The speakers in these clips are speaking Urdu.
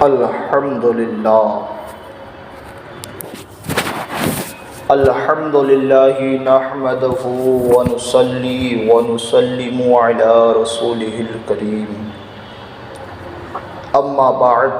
الحمد للہ نحمده ونصلي ونسلم على رسوله الكريم اما بعد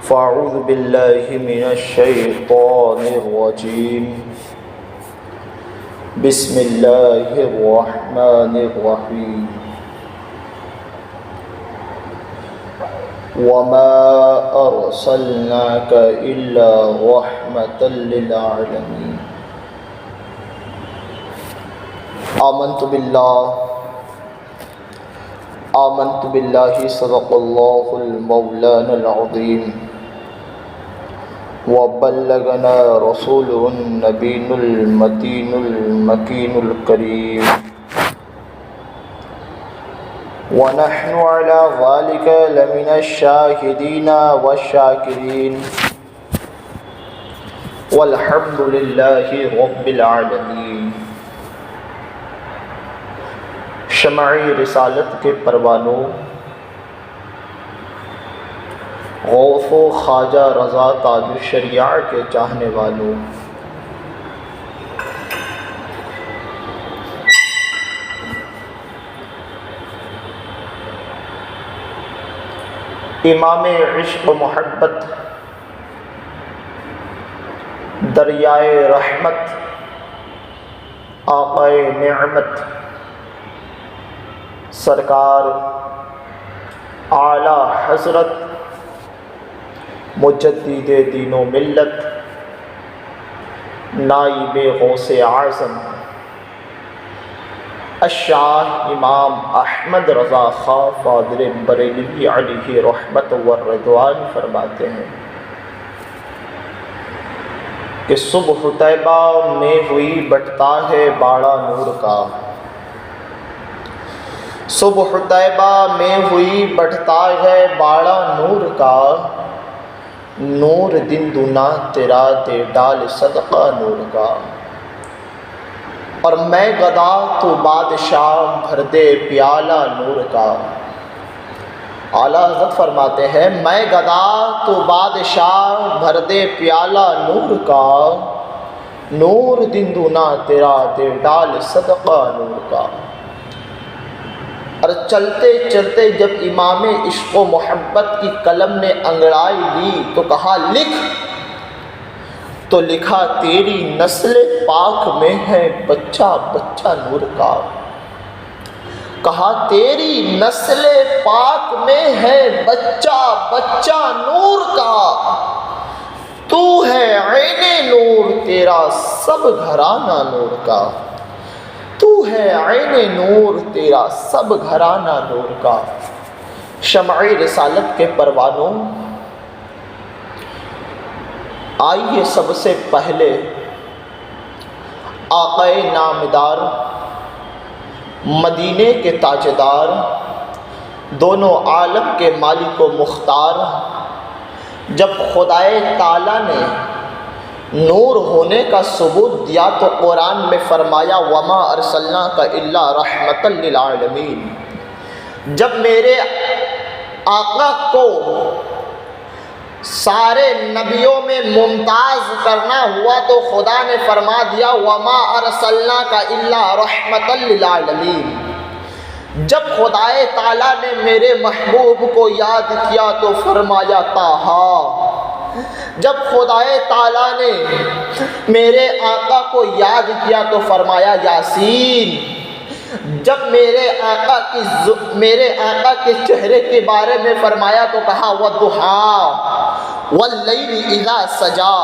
فاعوذ باللہ من الشیطان الرجیم بسم اللہ الرحمن الرحیم وما أرسلناك إلا رحمة للعالمين آمنت بالله صدق الله المولانا العظيم وبلغنا رسوله النبي المتين المكين الكريم ونحن على ذلك لمن الشاهدين والشاكرين والحمد لله رب العالمين شمع رسالت کے پروانوں، غوث و خواجہ رضا تاج الشریعہ کے چاہنے والوں، امام عشق و محبت، دریائے رحمت، آقائے نعمت، سرکار اعلی حضرت مجدد دین و ملت، نائب غوث اعظم الشاہ امام احمد رضا خاں فاضل بریلوی علیہ رحمت والرضوان فرماتے ہیں کہ صبح طیبہ میں ہوئی بٹتا ہے باڑا نور کا، صبح طیبہ میں ہوئی بٹتا ہے باڑا نور کا، نور دن دونا تیرا دے ڈال صدقہ نور کا، اور میں گدا تو بادشاہ بھر دے پیالہ نور کا۔ اعلیٰ حضرت فرماتے ہیں میں گدا تو بادشاہ بھر دے پیالہ نور کا، نور دن دونا تیرا دے ڈال صدقہ نور کا۔ اور چلتے چلتے جب امام عشق و محبت کی قلم نے انگڑائی لی تو کہا لکھ، تو لکھا تیری نسل پاک میں ہے بچہ بچہ نور کا، کہا تیری نسل پاک میں ہے بچہ بچہ نور کا، تو ہے عین نور تیرا سب گھرانہ نور کا، تو ہے عین نور تیرا سب گھرانہ نور کا۔ شمع رسالت کے پروانوں، آئیے سب سے پہلے آقائے نامدار، مدینے کے تاجدار، دونوں عالم کے مالک و مختار، جب خدائے تعالیٰ نے نور ہونے کا ثبوت دیا تو قرآن میں فرمایا وما ارسلناک الا رحمۃ للعالمین۔ جب میرے آقا کو سارے نبیوں میں ممتاز کرنا ہوا تو خدا نے فرما دیا وما ارسلناک الا رحمۃ للعالمین۔ جب خدائے تعالیٰ نے میرے محبوب کو یاد کیا تو فرمایا طٰہٰ۔ جب خدائے تعالیٰ نے میرے آقا کو یاد کیا تو فرمایا یاسین۔ جب میرے آقا کے چہرے کے بارے میں فرمایا تو کہا والضحیٰ واللیل اذا سجا۔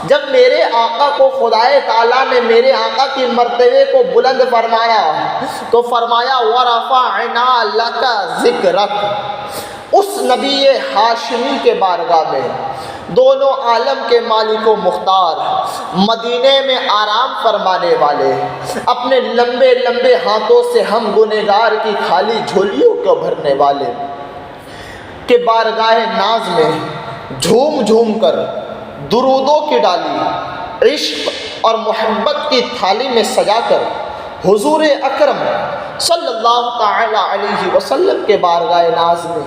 جب میرے آقا کو خدائے تعالیٰ نے میرے آقا کی مرتبے کو بلند فرمایا تو فرمایا ورفعنا لک ذکرک۔ اس نبی ہاشمی کے بارگاہ میں دونوں عالم کے مالک و مختار، مدینے میں آرام فرمانے والے، اپنے لمبے لمبے ہاتھوں سے ہم گنہگار کی خالی جھولیوں کو بھرنے والے کے بارگاہ ناز میں جھوم جھوم کر درودوں کی ڈالی، عشق اور محبت کی تھالی میں سجا کر حضور اکرم صلی اللہ تعالی علیہ وسلم کے بارگاہ ناز میں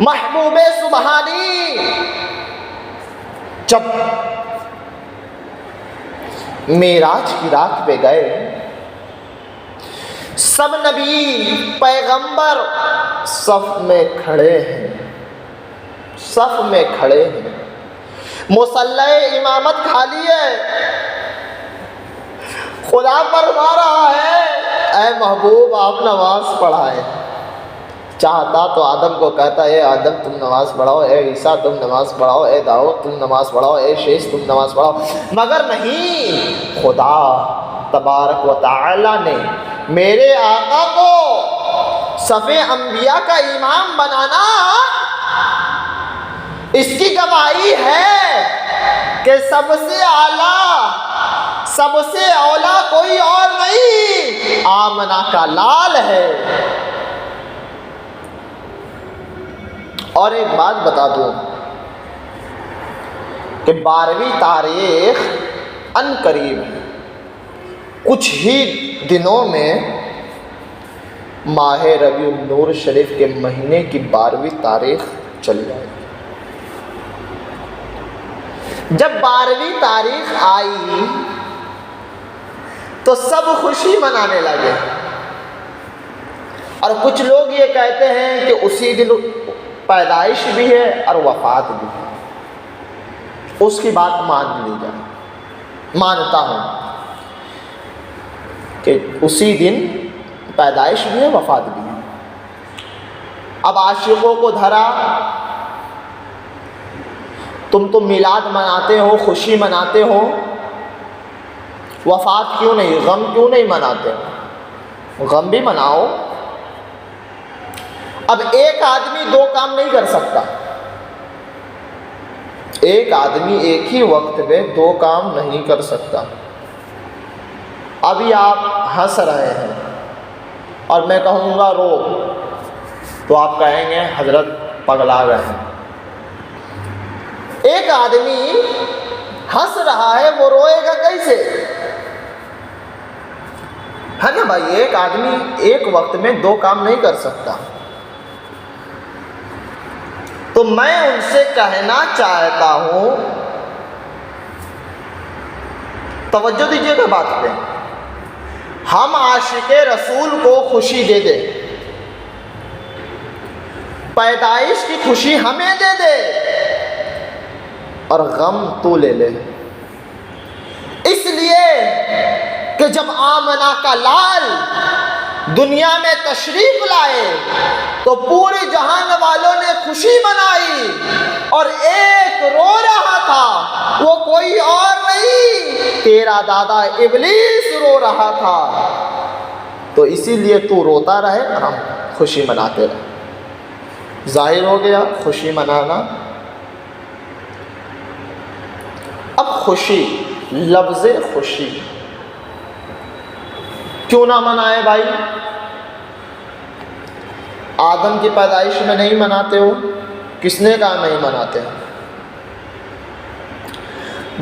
محبوب سبحانی جب معراج کی رات پہ گئے، سب نبی پیغمبر صف میں کھڑے ہیں، صف میں کھڑے ہیں، مصلی امامت خالی ہے، خدا فرما رہا ہے اے محبوب آپ نماز پڑھائیں۔ چاہتا تو آدم کو کہتا اے آدم تم نماز پڑھاؤ، اے عیسیٰ تم نماز پڑھاؤ، اے داؤد تم نماز پڑھاؤ، اے شیش تم نماز پڑھاؤ، مگر نہیں، خدا تبارک و تعالی نے میرے آقا کو صف انبیاء کا امام بنانا، اس کی گواہی ہے کہ سب سے اعلیٰ، سب سے اولا کوئی اور نہیں، آمنہ کا لال ہے۔ اور ایک بات بتا دوں کہ 12ویں تاریخ ان قریب کچھ ہی دنوں میں ماہ ربیع النور شریف کے مہینے کی 12ویں تاریخ چلی جائے گی۔ جب 12ویں تاریخ آئی تو سب خوشی منانے لگے، اور کچھ لوگ یہ کہتے ہیں کہ اسی دن پیدائش بھی ہے اور وفات بھی ہے۔ اس کی بات مان لی جائے، مانتا ہوں کہ اسی دن پیدائش بھی ہے وفات بھی ہے۔ اب عاشقوں کو دھرا، تم تو میلاد مناتے ہو، خوشی مناتے ہو، وفات کیوں نہیں، غم کیوں نہیں مناتے؟ غم بھی مناؤ۔ اب ایک آدمی دو کام نہیں کر سکتا، ایک آدمی ایک ہی وقت میں دو کام نہیں کر سکتا۔ ابھی آپ ہنس رہے ہیں اور میں کہوں گا رو، تو آپ کہیں گے حضرت پگلا گئے ہیں۔ ایک آدمی ہنس رہا ہے، وہ روئے گا کیسے؟ ہے نا بھائی، ایک آدمی ایک وقت میں دو کام نہیں کر سکتا۔ تو میں ان سے کہنا چاہتا ہوں، توجہ دیجیے گا بات پہ، ہم عاشق رسول کو خوشی دے دیں، پیدائش کی خوشی ہمیں دے دے، اور غم تو لے لے، اس لیے کہ جب آمنہ کا لال دنیا میں تشریف لائے تو پورے جہان والوں نے خوشی منائی، اور ایک رو رہا تھا، وہ کوئی اور نہیں، تیرا دادا ابلیس رو رہا تھا۔ تو اسی لیے تو روتا رہے اور ہم خوشی مناتے رہے۔ ظاہر ہو گیا خوشی منانا۔ اب خوشی، لفظ خوشی کیوں نہ منائے بھائی؟ آدم کی پیدائش میں نہیں مناتے ہو؟ کس نے کہا نہیں مناتے ہیں؟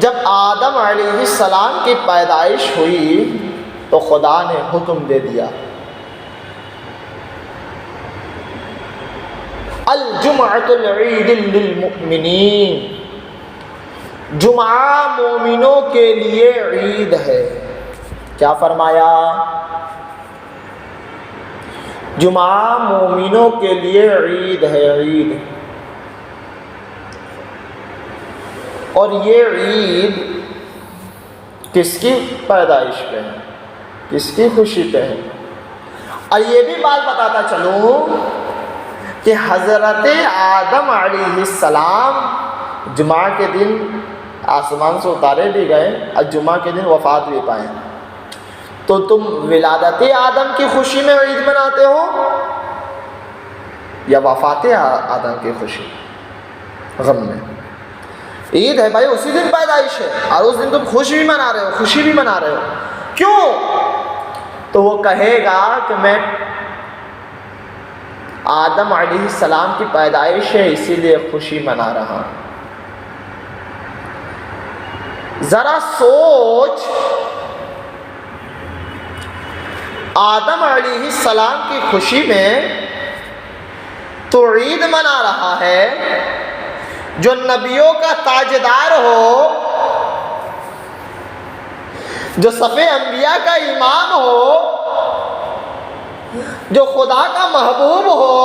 جب آدم علیہ السلام کی پیدائش ہوئی تو خدا نے حکم دے دیا، الجمعۃ العید للمؤمنین، جمعہ مومنوں کے لیے عید ہے۔ کیا فرمایا؟ جمعہ مومنوں کے لیے عید ہے، عید۔ اور یہ عید کس کی پیدائش پہ ہے؟ کس کی خوشی پہ ہے؟ اور یہ بھی بات بتاتا چلوں کہ حضرت آدم علیہ السلام جمعہ کے دن آسمان سے اتارے بھی گئے اور جمعہ کے دن وفات بھی پائے، تو تم ولادت آدم کی خوشی میں عید مناتے ہو یا وفات آدم کی خوشی غم میں؟ عید ہے بھائی، اسی دن پیدائش ہے، اور اس دن تم خوشی بھی منا رہے ہو، خوشی بھی منا رہے ہو، کیوں؟ تو وہ کہے گا کہ میں آدم علیہ السلام کی پیدائش ہے اسی لیے خوشی منا رہا ہوں۔ ذرا سوچ، آدم علیہ السلام کی خوشی میں تو عید منا رہا ہے، جو نبیوں کا تاجدار ہو، جو صف انبیاء کا امام ہو، جو خدا کا محبوب ہو،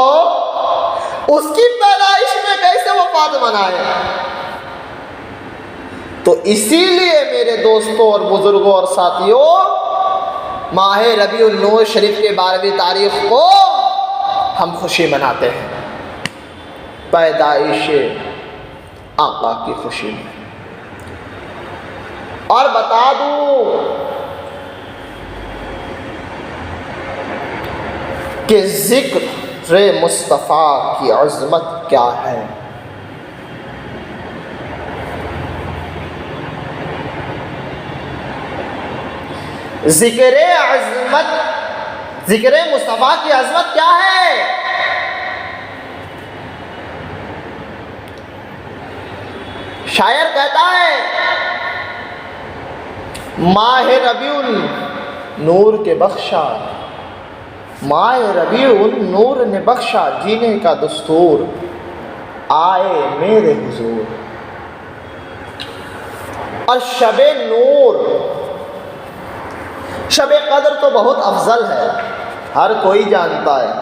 اس کی پیدائش میں کیسے وفات منائے؟ تو اسی لیے میرے دوستوں اور بزرگوں اور ساتھیوں، ماہ ربیع النور شریف کے 12ویں تاریخ کو ہم خوشی مناتے ہیں، پیدائش آقا کی خوشی میں۔ اور بتا دوں کہ ذکر مصطفیٰ کی عظمت کیا ہے۔ ذکر مصطفیٰ کی عظمت کیا ہے؟ شاعر کہتا ہے، ماہ ربیع النور کے بخشا، ماہ ربیع النور نے بخشا جینے کا دستور، آئے میرے حضور۔ اور شب نور، شب قدر تو بہت افضل ہے، ہر کوئی جانتا ہے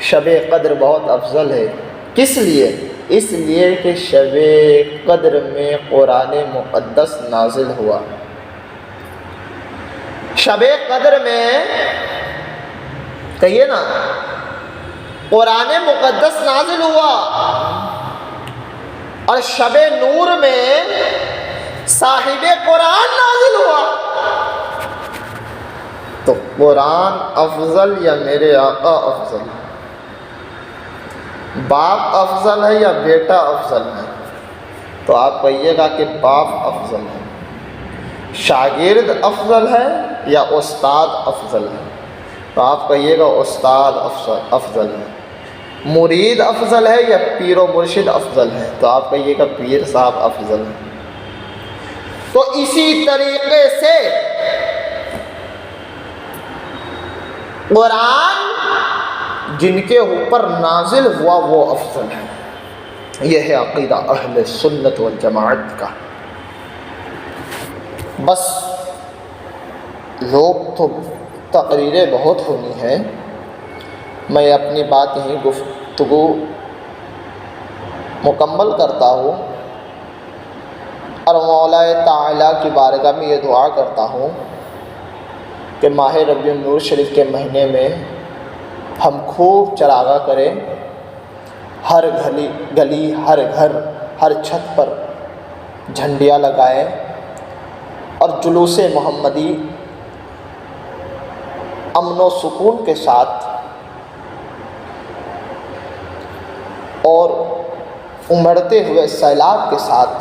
شب قدر بہت افضل ہے۔ کس لیے؟ اس لیے کہ شب قدر میں قرآن مقدس نازل ہوا۔ شب قدر میں کہیے نا، قرآن مقدس نازل ہوا، اور شب نور میں صاحب قرآن نازل ہوا۔ تو قرآن افضل یا میرے آقا افضل؟ باپ افضل ہے یا بیٹا افضل ہے؟ تو آپ کہیے گا کہ باپ افضل ہے۔ شاگرد افضل ہے یا استاد افضل ہے؟ تو آپ کہیے گا استاد افضل ہے۔ مرید افضل ہے یا پیر و مرشد افضل ہے؟ تو آپ کہیے گا پیر صاحب افضل ہے۔ تو اسی طریقے سے قرآن جن کے اوپر نازل ہوا وہ افضل ہے۔ یہ ہے عقیدہ اہل سنت والجماعت کا۔ بس لوگ تو تقریریں بہت ہونی ہیں، میں اپنی بات یہیں گفتگو مکمل کرتا ہوں، اور مولا تعالیٰ کی بارگاہ میں یہ دعا کرتا ہوں کہ ماہ ربیع النور شریف کے مہینے میں ہم خوب چراغاں کریں، ہر گلی، ہر گھر، ہر چھت پر جھنڈیاں لگائیں، اور جلوس محمدی امن و سکون کے ساتھ اور امڑتے ہوئے سیلاب کے ساتھ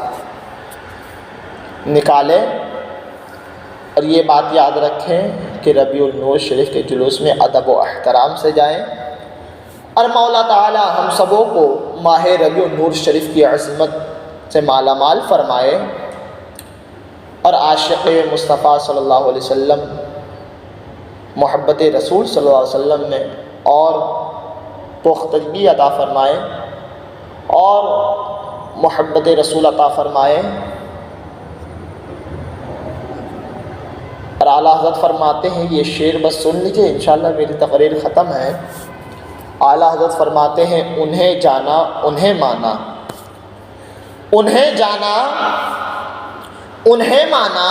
نکالیں۔ اور یہ بات یاد رکھیں کہ ربیع النور شریف کے جلوس میں ادب و احترام سے جائیں، اور مولا تعالی ہم سبوں کو ماہ ربیع النور شریف کی عظمت سے مالا مال فرمائے، اور عاشق مصطفیٰ صلی اللہ علیہ وسلم، محبت رسول صلی اللہ علیہ وسلم میں اور پختگی عطا فرمائے، اور محبت رسول عطا فرمائے۔ اور اعلیٰ حضرت فرماتے ہیں، یہ شعر بس سن لیجیے، انشاءاللہ میری تقریر ختم ہے۔ اعلیٰ حضرت فرماتے ہیں، انہیں جانا انہیں مانا، انہیں جانا انہیں مانا،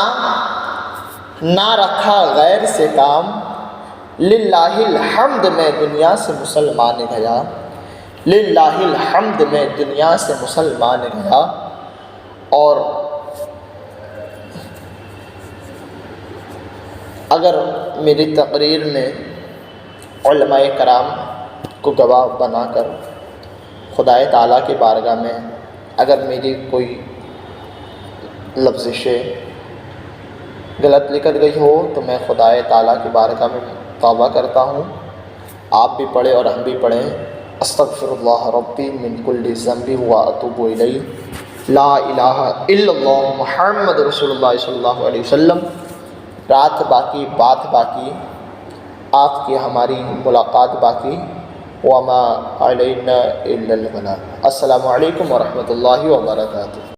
نہ رکھا غیر سے کام، للہ الحمد میں دنیا سے مسلمان گیا، للہ الحمد میں دنیا سے مسلمان گیا۔ اور اگر میری تقریر میں علماء کرام کو گواہ بنا کر خدائے تعالیٰ کی بارگاہ میں اگر میری کوئی لفظشیں غلط نکل گئی ہو تو میں خدائے تعالیٰ کی بارگاہ میں توبہ کرتا ہوں۔ آپ بھی پڑھیں اور ہم بھی پڑھیں، استغفر اللہ ربی من کل ذنب واتوب الیہ، لا الہ الا اللہ محمد رسول اللہ صلی اللہ علیہ وسلم۔ رات باقی، بات باقی، آپ کی ہماری ملاقات باقی۔ وما علینا الا البلاغ۔ السلام علیکم ورحمۃ اللہ وبرکاتہ۔